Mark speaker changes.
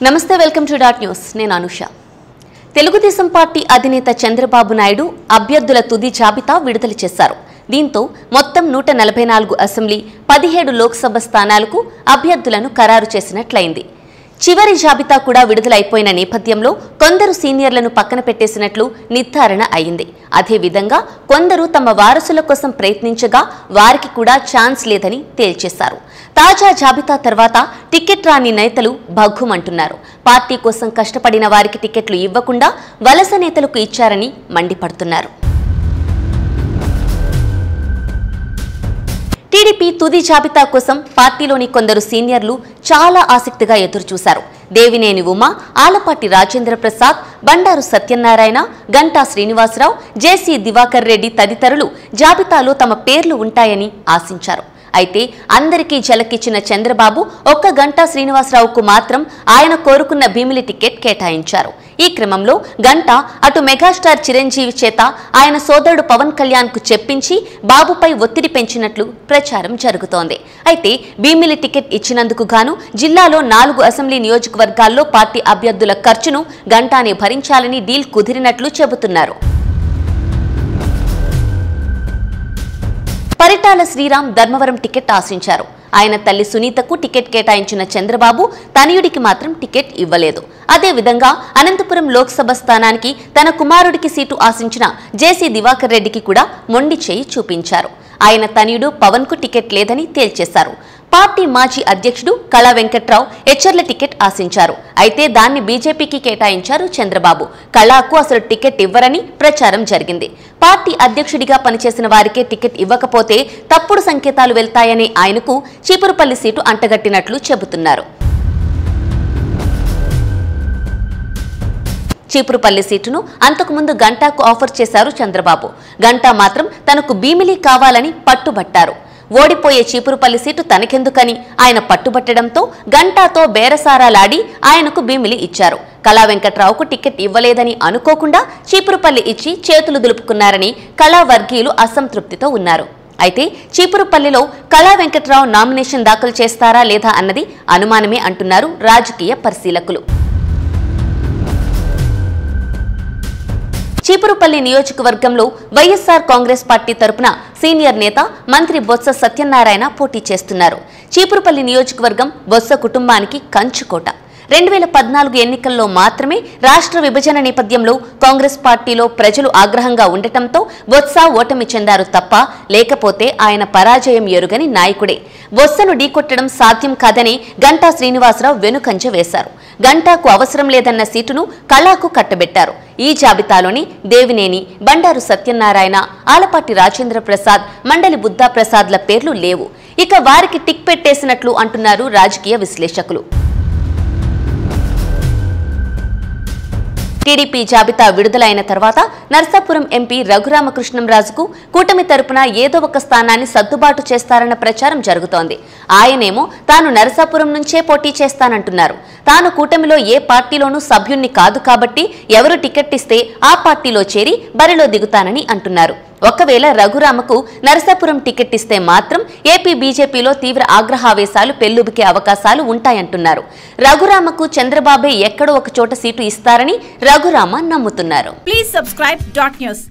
Speaker 1: నమస్తే welcome to dot news నేను Anusha Telugu Desam party అధినేత చంద్రబాబు నాయుడు అభ్యర్థుల తుది జాబితా విడుదల చేశారు. దీంతో మొత్తం 144 అసెంబ్లీ 17 లోక్సభ స్థానాలకు అభ్యర్థులను ఖరారు చేసినట్లయింది. చివరి జాబితా కూడా విడుదలైపోయిన నేపథ్యంలో కొందరు సీనియర్లను పక్కన పెట్టేసినట్లు నిర్ధారణ అయింది. అదే విధంగా కొందరు తమ వారసుల కోసం ప్రయత్నించగా వారికి కూడా ఛాన్స్ లేదని తేల్చేశారు. తాజా జాబితా తర్వాత టికెట్ రాని నేతలు భగ్గుమంటున్నారు. పార్టీ కోసం కష్టపడిన వారికి టికెట్లు ఇవ్వకుండా వలస నేతలకు ఇచ్చారని మండిపడుతున్నారు. టీడీపీ తుది జాబితా కోసం పార్టీలోని కొందరు సీనియర్లు చాలా ఆసక్తిగా ఎదురుచూశారు. దేవినేని ఉమ, ఆలపాటి రాజేంద్ర ప్రసాద్, బండారు సత్యనారాయణ, గంటా శ్రీనివాసరావు, జేసీ దివాకర్ రెడ్డి తదితరులు జాబితాలో తమ పేర్లు ఉంటాయని ఆశించారు. అయితే అందరికీ జలకిచ్చిన చంద్రబాబు ఒక్క గంటా శ్రీనివాసరావుకు మాత్రం ఆయన కోరుకున్న భీమిలి టికెట్ కేటాయించారు. ఈ క్రమంలో గంటా అటు మెగాస్టార్ చిరంజీవి చేత ఆయన సోదరుడు పవన్ కళ్యాణ్ కు చెప్పించి బాబుపై ఒత్తిడి పెంచినట్లు ప్రచారం జరుగుతోంది. అయితే భీమిలి టికెట్ ఇచ్చినందుకు గాను జిల్లాలో 4 అసెంబ్లీ నియోజకవర్గాల్లో పార్టీ అభ్యర్థుల ఖర్చును గంటానే భరించాలని డీల్ కుదిరినట్లు చెబుతున్నారు. పరిటాల శ్రీరామ్ ధర్మవరం టికెట్ ఆశించారు. ఆయన తల్లి సునీతకు టికెట్ కేటాయించిన చంద్రబాబు తనయుడికి మాత్రం టికెట్ ఇవ్వలేదు. అదేవిధంగా అనంతపురం లోక్సభ స్థానానికి తన కుమారుడికి సీటు ఆశించిన జేసీ దివాకర్ రెడ్డికి కూడా మొండి చేయి చూపించారు. ఆయన తనయుడు పవన్ కు టికెట్ లేదని తేల్చేశారు. పార్టీ మాజీ అధ్యక్షుడు కళా వెంకట్రావు హెచ్చర్ల టికెట్ ఆశించారు. అయితే దాన్ని బీజేపీకి కేటాయించారు చంద్రబాబు. కళాకు అసలు టికెట్ ఇవ్వరని ప్రచారం జరిగింది. పార్టీ అధ్యక్షుడిగా పనిచేసిన వారికే టికెట్ ఇవ్వకపోతే తప్పుడు సంకేతాలు వెళ్తాయని ఆయనకు చీపురుపల్లి సీటు అంటగట్టినట్లు చెబుతున్నారు. చీపురుపల్లి సీటును అంతకుముందు గంటాకు ఆఫర్ చేశారు చంద్రబాబు. గంటా మాత్రం తనకు భీమిలి కావాలని పట్టుబట్టారు. ఓడిపోయే చీపురుపల్లి సీటు తనకెందుకని ఆయన పట్టుబట్టడంతో గంటాతో బేరసారాలాడి ఆయనకు భీమిలి ఇచ్చారు. కళా వెంకట్రావుకు టికెట్ ఇవ్వలేదని అనుకోకుండా చీపురుపల్లి ఇచ్చి చేతులు దులుపుకున్నారని కళా వర్గీయులు అసంతృప్తితో ఉన్నారు. అయితే చీపురుపల్లిలో కళా వెంకట్రావు నామినేషన్ దాఖలు చేస్తారా లేదా అన్నది అనుమానమే అంటున్నారు రాజకీయ పరిశీలకులు. చీపురుపల్లి నియోజకవర్గంలో వైఎస్ఆర్ కాంగ్రెస్ పార్టీ తరపున సీనియర్ నేత మంత్రి బొత్స సత్యనారాయణ పోటీ చేస్తున్నారు. చీపురుపల్లి నియోజకవర్గం బొత్స కుటుంబానికి కంచుకోట. 2014 ఎన్నికల్లో మాత్రమే రాష్ట్ర విభజన నేపథ్యంలో కాంగ్రెస్ పార్టీలో ప్రజలు ఆగ్రహంగా ఉండటంతో బొత్స ఓటమి చెందారు తప్ప లేకపోతే ఆయన పరాజయం ఎరుగని నాయకుడే. బొత్సను ఢీకొట్టడం సాధ్యం కాదని గంటా శ్రీనివాసరావు వెనుకంజ వేశారు. గంటాకు అవసరం లేదన్న సీటును కళాకు కట్టబెట్టారు. ఈ జాబితాలోని దేవినేని, బండారు సత్యనారాయణ, ఆలపాటి రాజేంద్ర ప్రసాద్, మండలి బుద్ధా ప్రసాద్ల పేర్లు లేవు. ఇక వారికి టిక్ పెట్టేసినట్లు అంటున్నారు రాజకీయ విశ్లేషకులు. టీడీపీ జాబితా విడుదలైన తర్వాత నర్సాపురం ఎంపీ రఘురామకృష్ణంరాజుకు కూటమి తరపున ఏదో ఒక స్థానాన్ని సర్దుబాటు చేస్తారన్న ప్రచారం జరుగుతోంది. ఆయనేమో తాను నరసాపురం నుంచే పోటీ చేస్తానంటున్నారు. తాను కూటమిలో ఏ పార్టీలోనూ సభ్యుణ్ణి కాదు కాబట్టి ఎవరు టికెట్ ఇస్తే ఆ పార్టీలో చేరి బరిలో దిగుతానని అంటున్నారు. ఒకవేళ రఘురామకు నరసాపురం టికెట్ ఇస్తే మాత్రం ఏపీ బీజేపీలో తీవ్ర ఆగ్రహావేశాలు పెల్లుబికే అవకాశాలు ఉంటాయంటున్నారు. రఘురామకు చంద్రబాబే ఎక్కడో ఒక చోట సీటు ఇస్తారని రఘురామ నమ్ముతున్నారు.
Speaker 2: Please subscribe dot news.